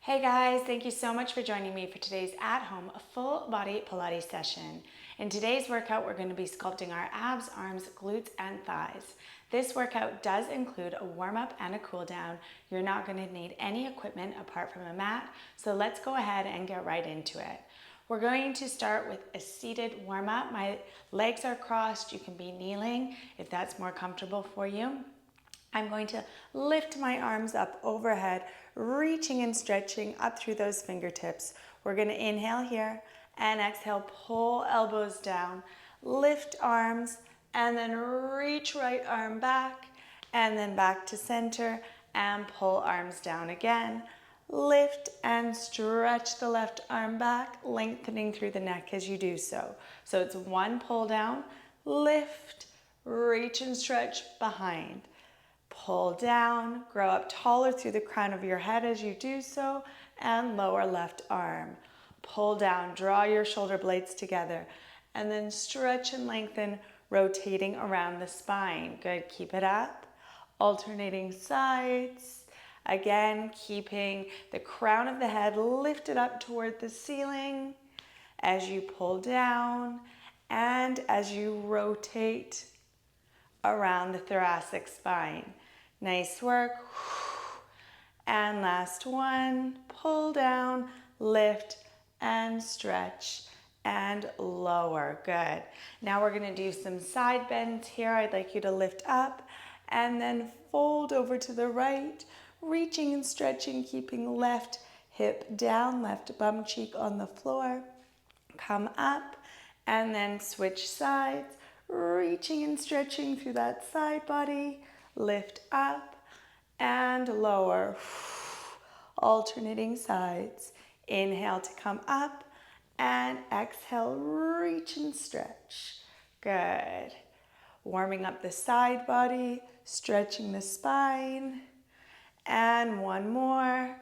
Hey guys, thank you so much for joining me for today's at-home full body Pilates session. In today's workout, we're going to be sculpting our abs, arms, glutes, and thighs. This workout does include a warm-up and a cool-down. You're not going to need any equipment apart from a mat, so let's go ahead and get right into it. We're going to start with a seated warm-up. My legs are crossed. You can be kneeling if that's more comfortable for you. I'm going to lift my arms up overhead, reaching and stretching up through those fingertips. We're going to inhale here and exhale, pull elbows down, lift arms, and then reach right arm back, and then back to center and pull arms down again. Lift and stretch the left arm back, lengthening through the neck as you do so. So it's one pull down, lift, reach and stretch behind. Pull down, grow up taller through the crown of your head as you do so, and lower left arm. Pull down, draw your shoulder blades together, and then stretch and lengthen, rotating around the spine. Good, keep it up. Alternating sides. Again, keeping the crown of the head lifted up toward the ceiling as you pull down and as you rotate around the thoracic spine. Nice work. And last one, pull down, lift, and stretch, and lower. Good. Now we're gonna do some side bends here. I'd like you to lift up, and then fold over to the right, reaching and stretching, keeping left hip down, left bum cheek on the floor. Come up, and then switch sides, reaching and stretching through that side body, lift up and lower, alternating sides. Inhale to come up and exhale, reach and stretch. Good. Warming up the side body, stretching the spine, and one more,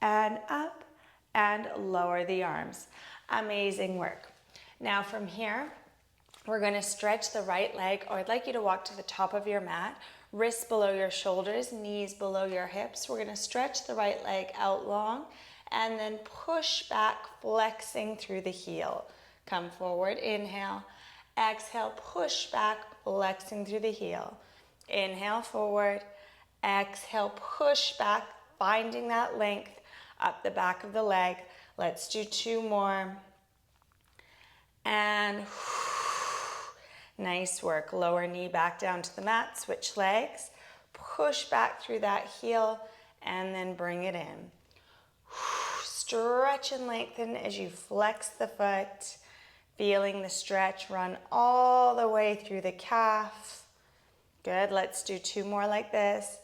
and up and lower the arms. Amazing work. Now from here, we're going to stretch the right leg, or I'd like you to walk to the top of your mat, wrists below your shoulders, knees below your hips. We're going to stretch the right leg out long and then push back, flexing through the heel. Come forward, inhale, exhale, push back, flexing through the heel. Inhale forward, exhale, push back, finding that length up the back of the leg. Let's do two more. And nice work. Lower knee back down to the mat, switch legs, push back through that heel, and then bring it in. Stretch and lengthen as you flex the foot, feeling the stretch run all the way through the calf. Good, let's do two more like this.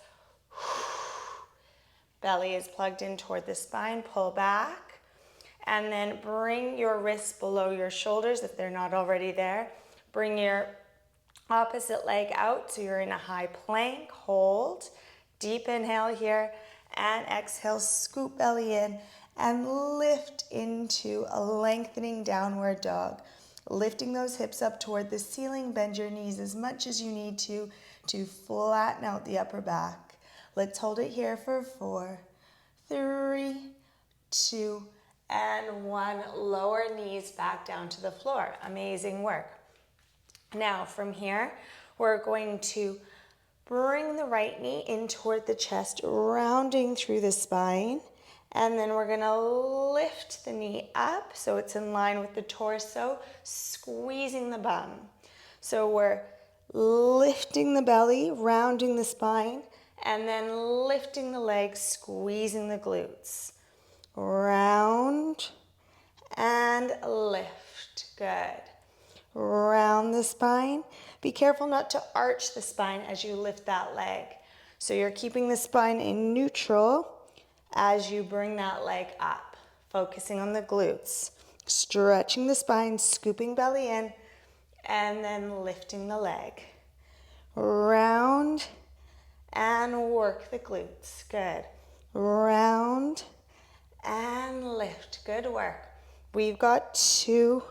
Belly is plugged in toward the spine, pull back. And then bring your wrists below your shoulders if they're not already there. Bring your opposite leg out so you're in a high plank. Hold. Deep inhale here. And exhale, scoop belly in and lift into a lengthening downward dog. Lifting those hips up toward the ceiling. Bend your knees as much as you need to flatten out the upper back. Let's hold it here for 4, 3, 2, and 1. Lower knees back down to the floor. Amazing work. Now from here, we're going to bring the right knee in toward the chest, rounding through the spine. And then we're gonna lift the knee up so it's in line with the torso, squeezing the bum. So we're lifting the belly, rounding the spine, and then lifting the legs, squeezing the glutes. Round and lift. Good. Round the spine. Be careful not to arch the spine as you lift that leg. So you're keeping the spine in neutral as you bring that leg up. Focusing on the glutes. Stretching the spine, scooping belly in, and then lifting the leg. Round and work the glutes. Good. Round and lift. Good work. We've got 2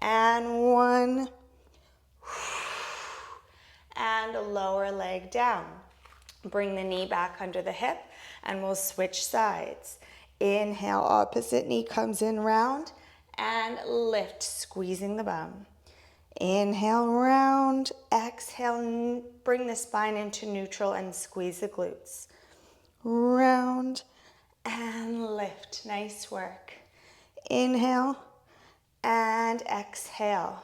and 1 and lower leg down. Bring the knee back under the hip and we'll switch sides. Inhale, opposite knee comes in round and lift, squeezing the bum. Inhale, round. Exhale, bring the spine into neutral and squeeze the glutes. Round and lift. Nice work. Inhale and exhale.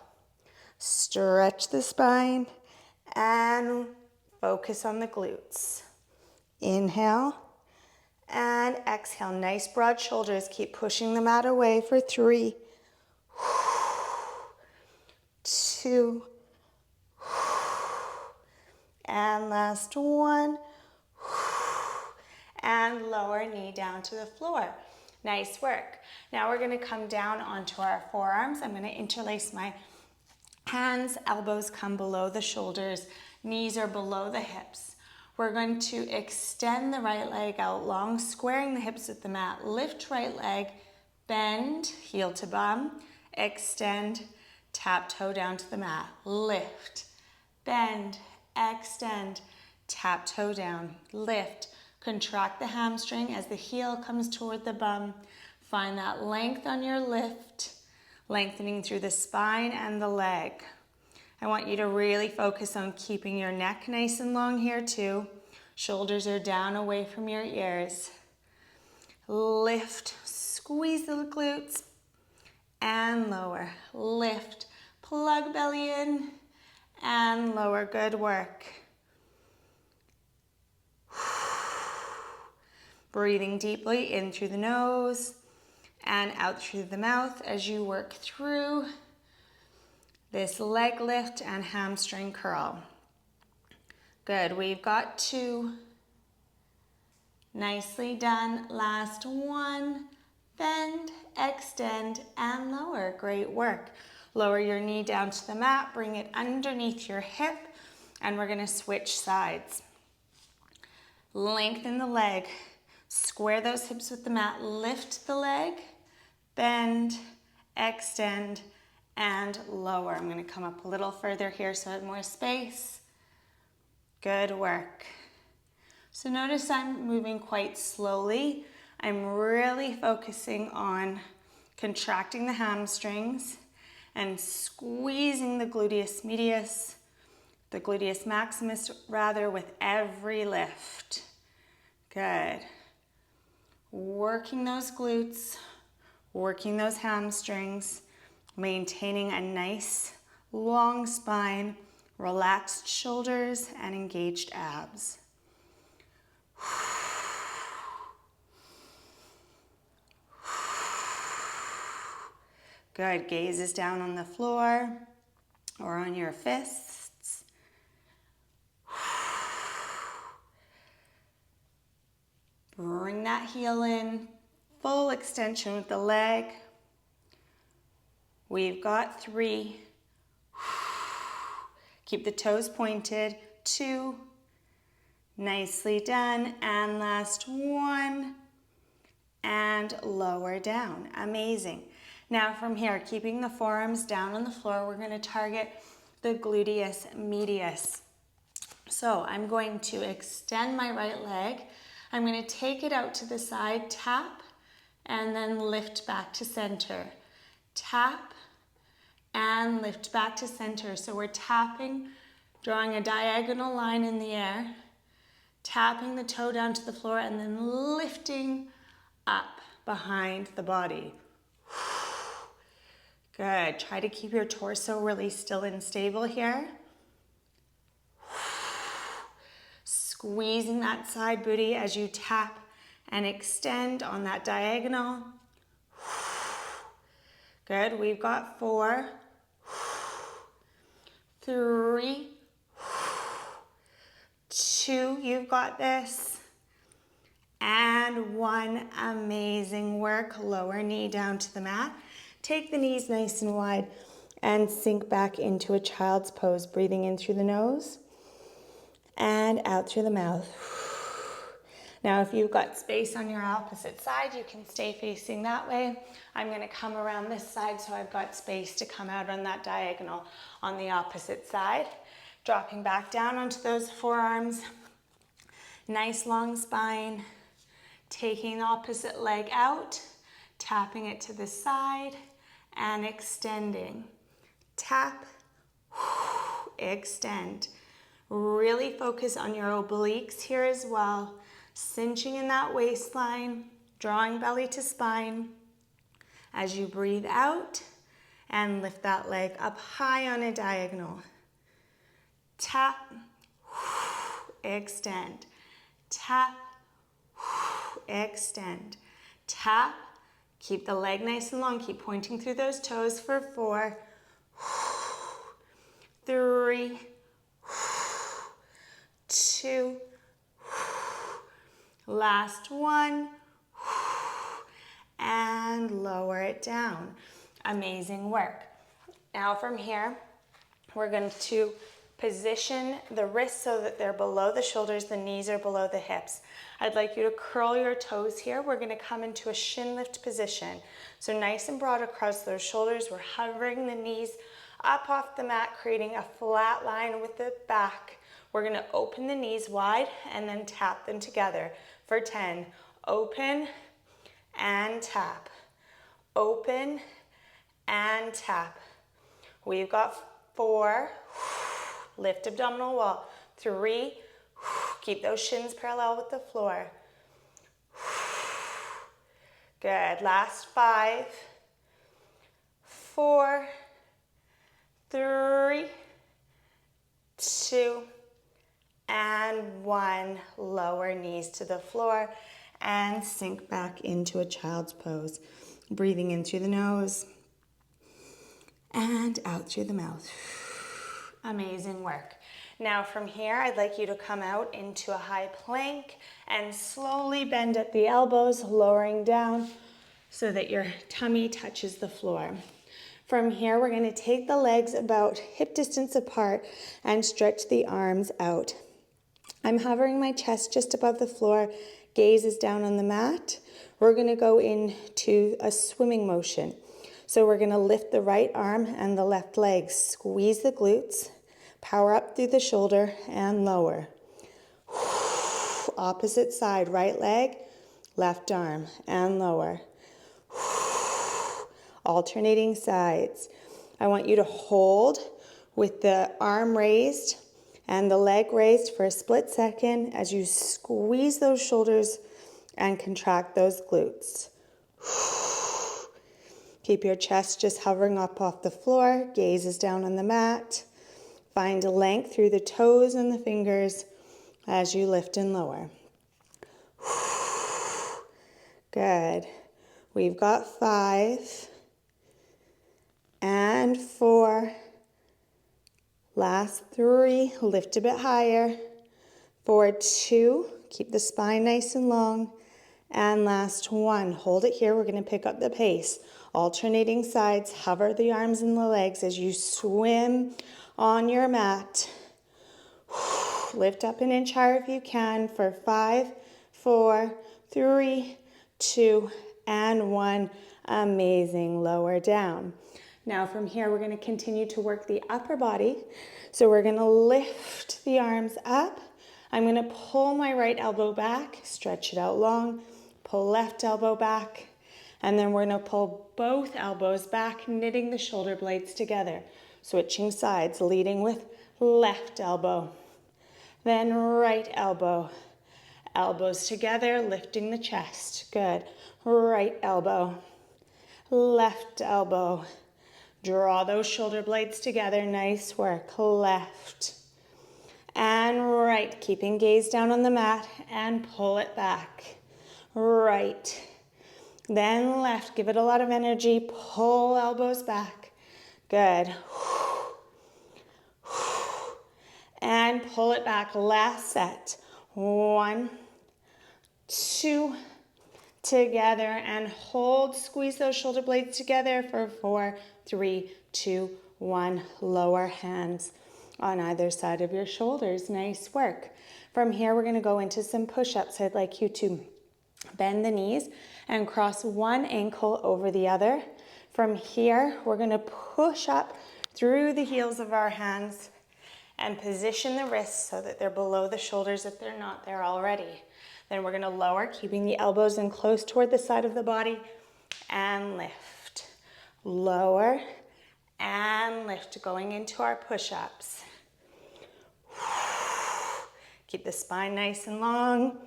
Stretch the spine and focus on the glutes. Inhale and exhale. Nice broad shoulders. Keep pushing the mat away for 3, 2, and last 1. And lower knee down to the floor. Nice work. Now we're going to come down onto our forearms. I'm going to interlace my hands, elbows come below the shoulders, knees are below the hips. We're going to extend the right leg out long, squaring the hips with the mat. Lift right leg, bend, heel to bum, extend, tap toe down to the mat. Lift, bend, extend, tap toe down, lift. Contract the hamstring as the heel comes toward the bum. Find that length on your lift, lengthening through the spine and the leg. I want you to really focus on keeping your neck nice and long here too. Shoulders are down away from your ears. Lift, squeeze the glutes, and lower. Lift, plug belly in, and lower. Good work. Breathing deeply in through the nose and out through the mouth as you work through this leg lift and hamstring curl. Good, we've got 2. Nicely done. Last 1. Bend, extend, and lower. Great work. Lower your knee down to the mat, bring it underneath your hip, and we're gonna switch sides. Lengthen the leg. Square those hips with the mat, lift the leg, bend, extend, and lower. I'm going to come up a little further here so I have more space. Good work. So notice I'm moving quite slowly. I'm really focusing on contracting the hamstrings and squeezing the gluteus medius, the gluteus maximus rather, with every lift. Good. Working those glutes, working those hamstrings, maintaining a nice long spine, relaxed shoulders, and engaged abs. Good, gaze is down on the floor or on your fists. Bring that heel in, full extension with the leg. We've got 3. Keep the toes pointed. 2. Nicely done. And last 1. And lower down. Amazing. Now from here, keeping the forearms down on the floor, we're going to target the gluteus medius. So I'm going to extend my right leg. I'm going to take it out to the side, tap, and then lift back to center. Tap and lift back to center. So we're tapping, drawing a diagonal line in the air, tapping the toe down to the floor, and then lifting up behind the body. Good. Try to keep your torso really still and stable here. Squeezing that side booty as you tap and extend on that diagonal. Good, we've got 4, 3, 2, you've got this, and 1. Amazing work. Lower knee down to the mat. Take the knees nice and wide and sink back into a child's pose, breathing in through the nose and out through the mouth. Now, if you've got space on your opposite side, you can stay facing that way. I'm going to come around this side so I've got space to come out on that diagonal on the opposite side. Dropping back down onto those forearms. Nice long spine. Taking the opposite leg out, tapping it to the side, and extending. Tap, extend. Really focus on your obliques here as well. Cinching in that waistline, drawing belly to spine. As you breathe out, and lift that leg up high on a diagonal. Tap, extend. Tap, extend. Tap. Keep the leg nice and long. Keep pointing through those toes for 4, 3, 2, last one, and lower it down. Amazing work. Now from here, we're going to position the wrists so that they're below the shoulders, the knees are below the hips. I'd like you to curl your toes here. We're going to come into a shin lift position. So nice and broad across those shoulders. We're hovering the knees up off the mat, creating a flat line with the back. We're going to open the knees wide and then tap them together for 10. Open and tap. Open and tap. We've got 4. Lift abdominal wall. 3. Keep those shins parallel with the floor. Good. Last 5, 4, 3, 2, and 1. Lower knees to the floor and sink back into a child's pose. Breathing in through the nose and out through the mouth. Amazing work. Now from here, I'd like you to come out into a high plank and slowly bend at the elbows, lowering down so that your tummy touches the floor. From here, we're going to take the legs about hip distance apart and stretch the arms out. I'm hovering my chest just above the floor, gaze is down on the mat. We're going to go into a swimming motion. So we're going to lift the right arm and the left leg, squeeze the glutes, power up through the shoulder and lower. Opposite side, right leg, left arm and lower. Alternating sides. I want you to hold with the arm raised and the leg raised for a split second as you squeeze those shoulders and contract those glutes. Keep your chest just hovering up off the floor, gaze is down on the mat. Find a length through the toes and the fingers as you lift and lower. Good. We've got 5 and 4. Last 3, lift a bit higher. 4, 2, keep the spine nice and long. And last 1, hold it here. We're going to pick up the pace. Alternating sides, hover the arms and the legs as you swim on your mat. Lift up an inch higher if you can for 5, 4, 3, 2, and 1. Amazing. Lower down. Now from here, we're going to continue to work the upper body. So we're going to lift the arms up. I'm going to pull my right elbow back, stretch it out long, pull left elbow back, and then we're going to pull both elbows back, knitting the shoulder blades together. Switching sides, leading with left elbow, then right elbow. Elbows together, lifting the chest. Good. Right elbow, left elbow. Draw those shoulder blades together. Nice work. Left and right. Keeping gaze down on the mat and pull it back. Right. Then left. Give it a lot of energy. Pull elbows back. Good. And pull it back. Last set. 1, 2, together and hold. Squeeze those shoulder blades together for 4, 3, 2, 1. Lower hands on either side of your shoulders. Nice work. From here, we're going to go into some push-ups. I'd like you to bend the knees and cross one ankle over the other. From here, we're going to push up through the heels of our hands and position the wrists so that they're below the shoulders if they're not there already. Then we're gonna lower, keeping the elbows in close toward the side of the body, and lift. Lower and lift, going into our push-ups. Keep the spine nice and long.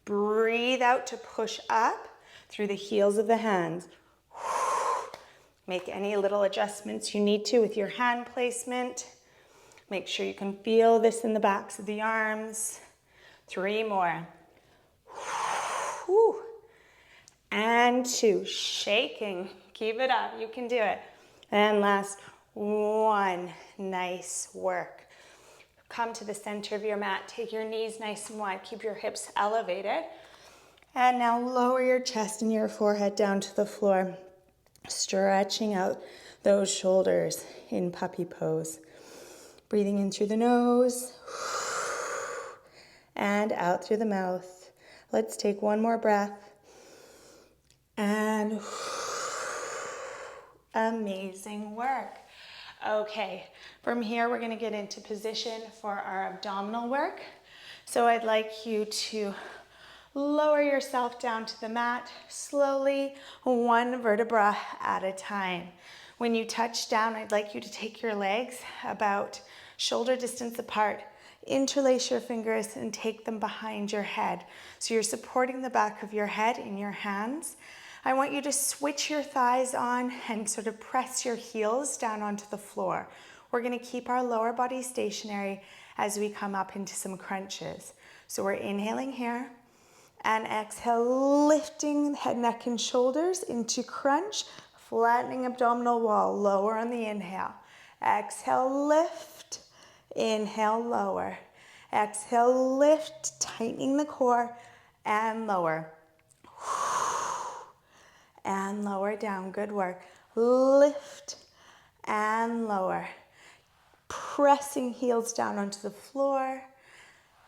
Breathe out to push up through the heels of the hands. Make any little adjustments you need to with your hand placement. Make sure you can feel this in the backs of the arms. 3 more. And 2, shaking. Keep it up, you can do it. And last 1, nice work. Come to the center of your mat, take your knees nice and wide, keep your hips elevated. And now lower your chest and your forehead down to the floor, stretching out those shoulders in puppy pose. Breathing in through the nose and out through the mouth. Let's take one more breath. And amazing work. Okay, from here we're gonna get into position for our abdominal work. So I'd like you to lower yourself down to the mat slowly, 1 vertebra at a time. When you touch down, I'd like you to take your legs about shoulder distance apart, interlace your fingers and take them behind your head. So you're supporting the back of your head in your hands. I want you to switch your thighs on and sort of press your heels down onto the floor. We're gonna keep our lower body stationary as we come up into some crunches. So we're inhaling here and exhale, lifting the head, neck, and shoulders into crunch, flattening abdominal wall, lower on the inhale. Exhale, lift, inhale, lower. Exhale, lift, tightening the core, and lower. And lower down, good work. Lift and lower. Pressing heels down onto the floor,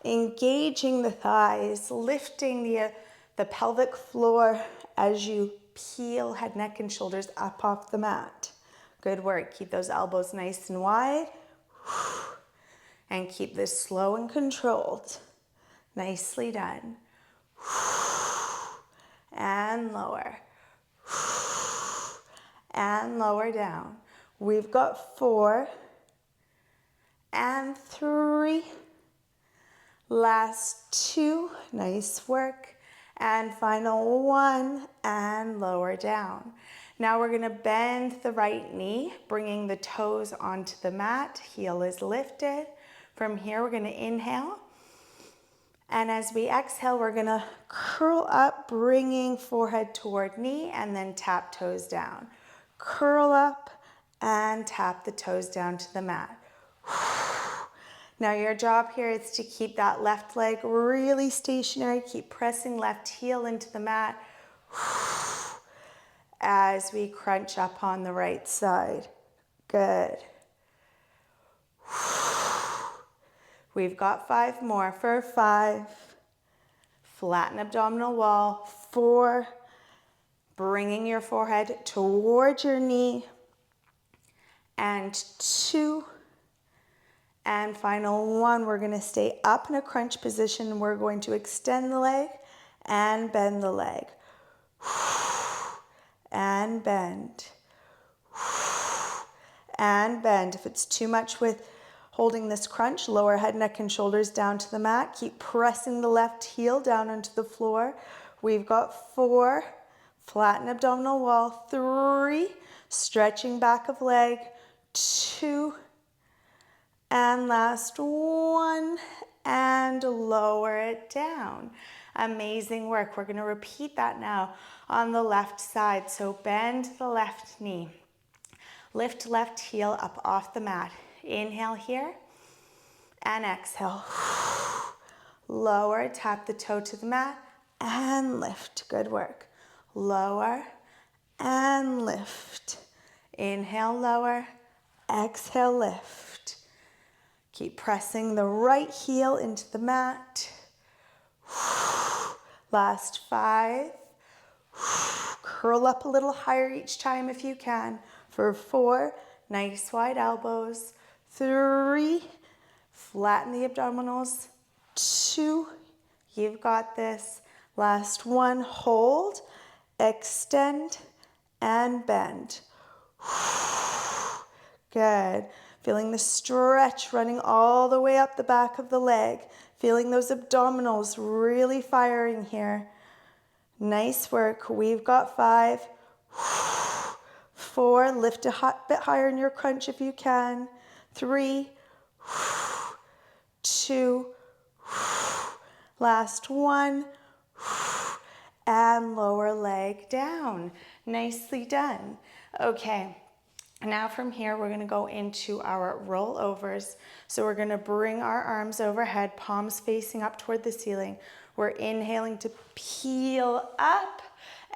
engaging the thighs, lifting the pelvic floor as you peel head, neck, and shoulders up off the mat. Good work, keep those elbows nice and wide. And keep this slow and controlled. Nicely done. And lower. And lower down. We've got 4 and 3. Last 2, nice work. And final 1 and lower down. Now we're gonna bend the right knee, bringing the toes onto the mat. Heel is lifted. From here, we're gonna inhale. And as we exhale, we're gonna curl up, bringing forehead toward knee, and then tap toes down. Curl up and tap the toes down to the mat. Now your job here is to keep that left leg really stationary. Keep pressing left heel into the mat as we crunch up on the right side. Good. We've got 5 more. For 5, flatten abdominal wall. 4, bringing your forehead towards your knee. And 2, and final 1, we're gonna stay up in a crunch position. We're going to extend the leg and bend the leg. And bend. And bend. If it's too much with holding this crunch, lower head, neck, and shoulders down to the mat. Keep pressing the left heel down onto the floor. We've got 4, flatten abdominal wall. 3, stretching back of leg. 2, and last 1, and lower it down. Amazing work. We're gonna repeat that now on the left side. So bend the left knee. Lift left heel up off the mat. Inhale here and exhale. Lower, tap the toe to the mat and lift. Good work. Lower and lift. Inhale, lower. Exhale, lift. Keep pressing the right heel into the mat. Last 5. Curl up a little higher each time if you can. For 4, nice wide elbows. 3, Flatten the abdominals. 2. You've got this. Last one. Hold, extend, and bend. Good. Feeling the stretch running all the way up the back of the leg. Feeling those abdominals really firing here. Nice work. We've got 5. 4. Lift a bit higher in your crunch if you can. 3. 2. Last one. And lower leg down. Nicely done. Okay. Now from here, we're going to go into our rollovers. So we're going to bring our arms overhead, palms facing up toward the ceiling. We're inhaling to peel up,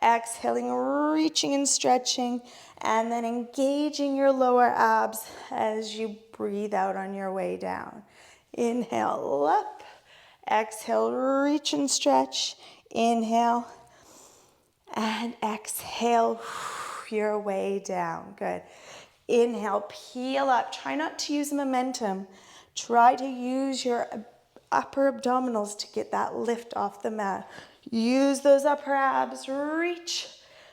exhaling, reaching and stretching, and then engaging your lower abs as you breathe out on your way down. Inhale up, exhale, reach and stretch. Inhale, and exhale your way down. Good. Inhale, peel up. Try not to use momentum. Try to use your upper abdominals to get that lift off the mat. Use those upper abs. Reach,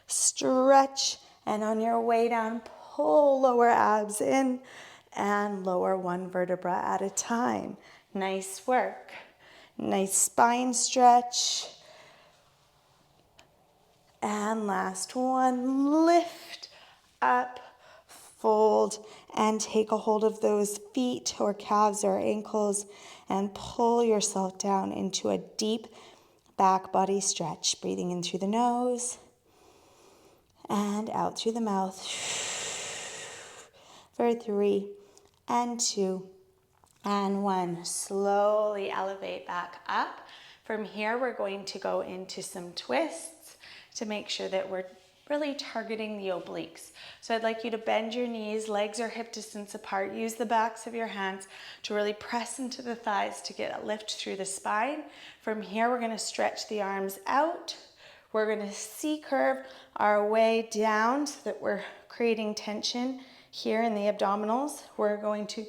stretch, and on your way down, pull lower abs in and lower one vertebra at a time. Nice work. Nice spine stretch. And last one, lift up, fold, and take a hold of those feet or calves or ankles and pull yourself down into a deep back body stretch. Breathing in through the nose and out through the mouth for 3 and 2 and 1. Slowly elevate back up. From here, we're going to go into some twists to make sure that we're really targeting the obliques. So I'd like you to bend your knees, legs are hip distance apart. Use the backs of your hands to really press into the thighs to get a lift through the spine. From here, we're going to stretch the arms out. We're going to C-curve our way down so that we're creating tension here in the abdominals. We're going to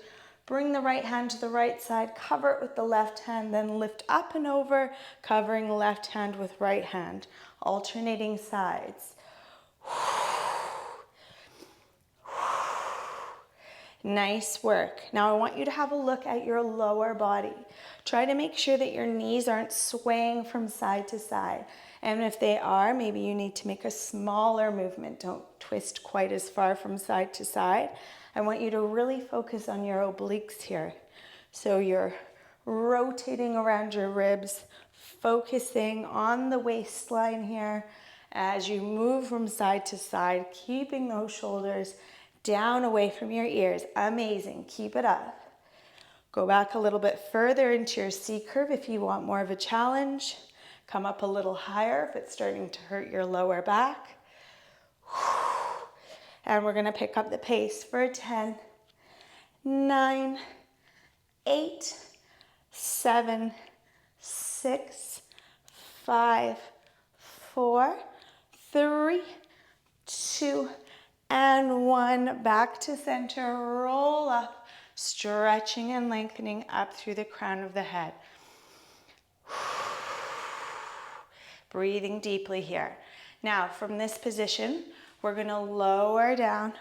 bring the right hand to the right side, cover it with the left hand, then lift up and over, covering the left hand with right hand, alternating sides. Nice work. Now I want you to have a look at your lower body. Try to make sure that your knees aren't swaying from side to side. And if they are, maybe you need to make a smaller movement. Don't twist quite as far from side to side. I want you to really focus on your obliques here. So you're rotating around your ribs, focusing on the waistline here as you move from side to side, keeping those shoulders down away from your ears. Amazing. Keep it up. Go back a little bit further into your C-curve if you want more of a challenge. Come up a little higher if it's starting to hurt your lower back. And we're going to pick up the pace for 10, 9, 8, 7, 6, 5, 4, 3, 2, and 1. Back to center. Roll up, stretching and lengthening up through the crown of the head. Breathing deeply here. Now, from this position, we're going to lower down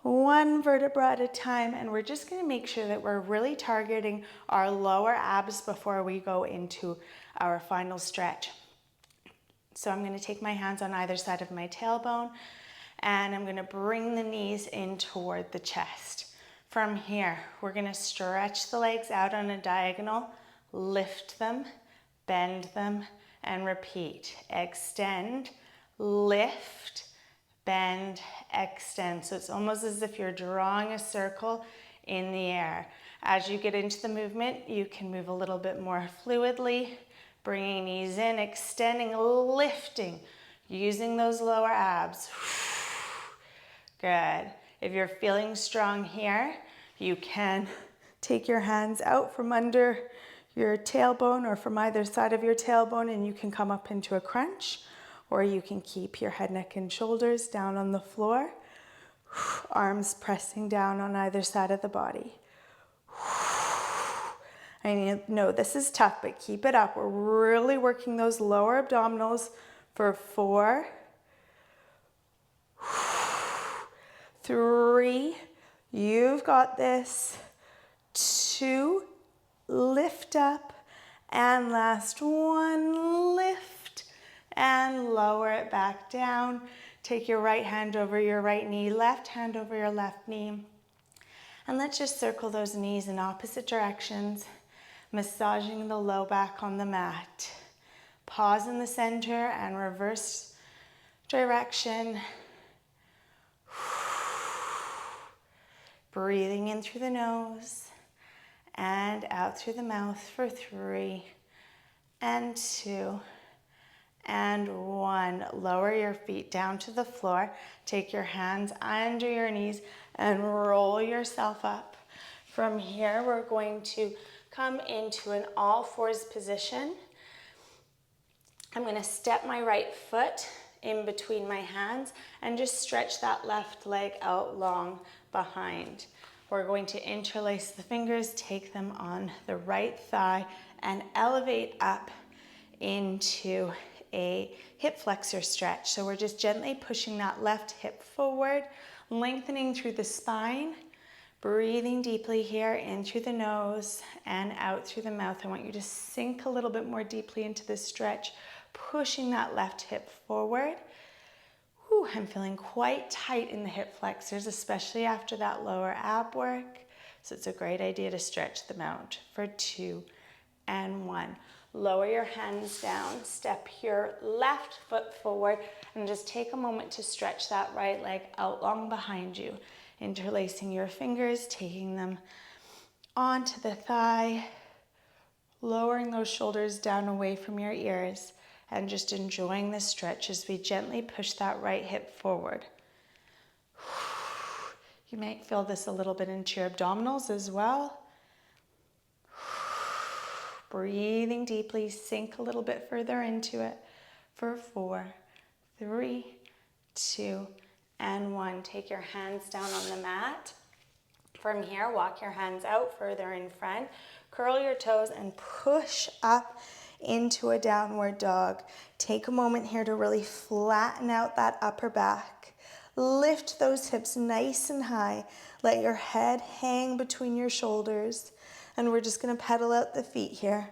one vertebra at a time, and we're just going to make sure that we're really targeting our lower abs before we go into our final stretch. So I'm going to take my hands on either side of my tailbone, and I'm going to bring the knees in toward the chest. From here, we're going to stretch the legs out on a diagonal, lift them, bend them, and repeat. Extend, lift, bend, extend. So it's almost as if you're drawing a circle in the air. As you get into the movement, you can move a little bit more fluidly, bringing knees in, extending, lifting, using those lower abs. Good. If you're feeling strong here, you can take your hands out from under your tailbone or from either side of your tailbone, and you can come up into a crunch. Or you can keep your head, neck, and shoulders down on the floor. Arms pressing down on either side of the body. I know this is tough, but keep it up. We're really working those lower abdominals for 4, 3, you've got this, 2, lift up, and last one, lift, and lower it back down. Take your right hand over your right knee, left hand over your left knee, and let's just circle those knees in opposite directions, massaging the low back on the mat. Pause in the center and reverse direction. Breathing in through the nose and out through the mouth for 3 and 2 and 1. Lower your feet down to the floor. Take your hands under your knees and roll yourself up. From here, we're going to come into an all fours position. I'm going to step my right foot in between my hands and just stretch that left leg out long behind. We're going to interlace the fingers, take them on the right thigh, and elevate up into a hip flexor stretch. So we're just gently pushing that left hip forward, lengthening through the spine, breathing deeply here in through the nose and out through the mouth. I want you to sink a little bit more deeply into this stretch, pushing that left hip forward. Whew, I'm feeling quite tight in the hip flexors, especially after that lower ab work. So it's a great idea to stretch them out for 2 and 1. Lower your hands down, step your left foot forward, and just take a moment to stretch that right leg out long behind you. Interlacing your fingers, taking them onto the thigh, lowering those shoulders down away from your ears, and just enjoying this stretch as we gently push that right hip forward. You might feel this a little bit into your abdominals as well. Breathing deeply, sink a little bit further into it for 4, 3, 2, and 1. Take your hands down on the mat. From here, walk your hands out further in front. Curl your toes and push up into a downward dog. Take a moment here to really flatten out that upper back. Lift those hips nice and high. Let your head hang between your shoulders. And we're just going to pedal out the feet here.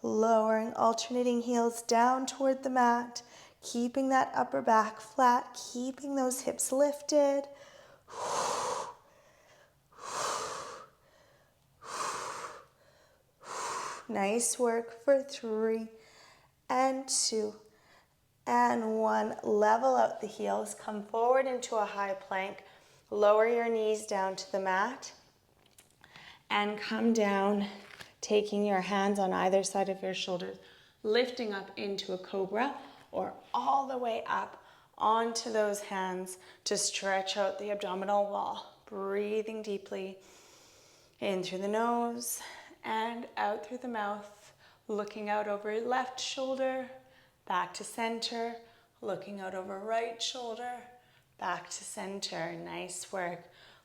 Lowering, alternating heels down toward the mat. Keeping that upper back flat. Keeping those hips lifted. Nice work for 3 and 2 and 1. Level out the heels. Come forward into a high plank. Lower your knees down to the mat. And come down, taking your hands on either side of your shoulders, lifting up into a cobra or all the way up onto those hands to stretch out the abdominal wall. Breathing deeply in through the nose and out through the mouth, looking out over your left shoulder, back to center, looking out over right shoulder, back to center. Nice work.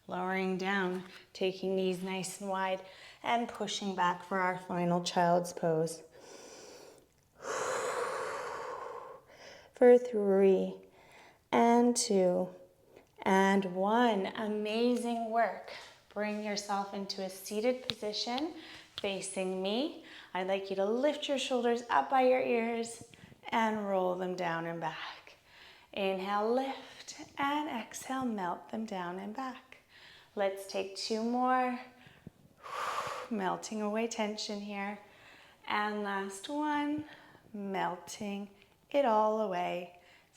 Lowering down, taking knees nice and wide, and pushing back for our final child's pose. For 3 and 2 and 1. Amazing work. Bring yourself into a seated position facing me. I'd like you to lift your shoulders up by your ears and roll them down and back. Inhale, lift, and exhale, melt them down and back. Let's take 2 more. Melting away tension here. And last one, melting it all away.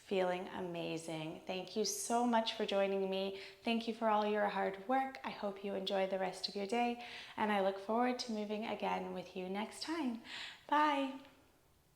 Feeling amazing. Thank you so much for joining me. Thank you for all your hard work. I hope you enjoy the rest of your day, and I look forward to moving again with you next time. Bye.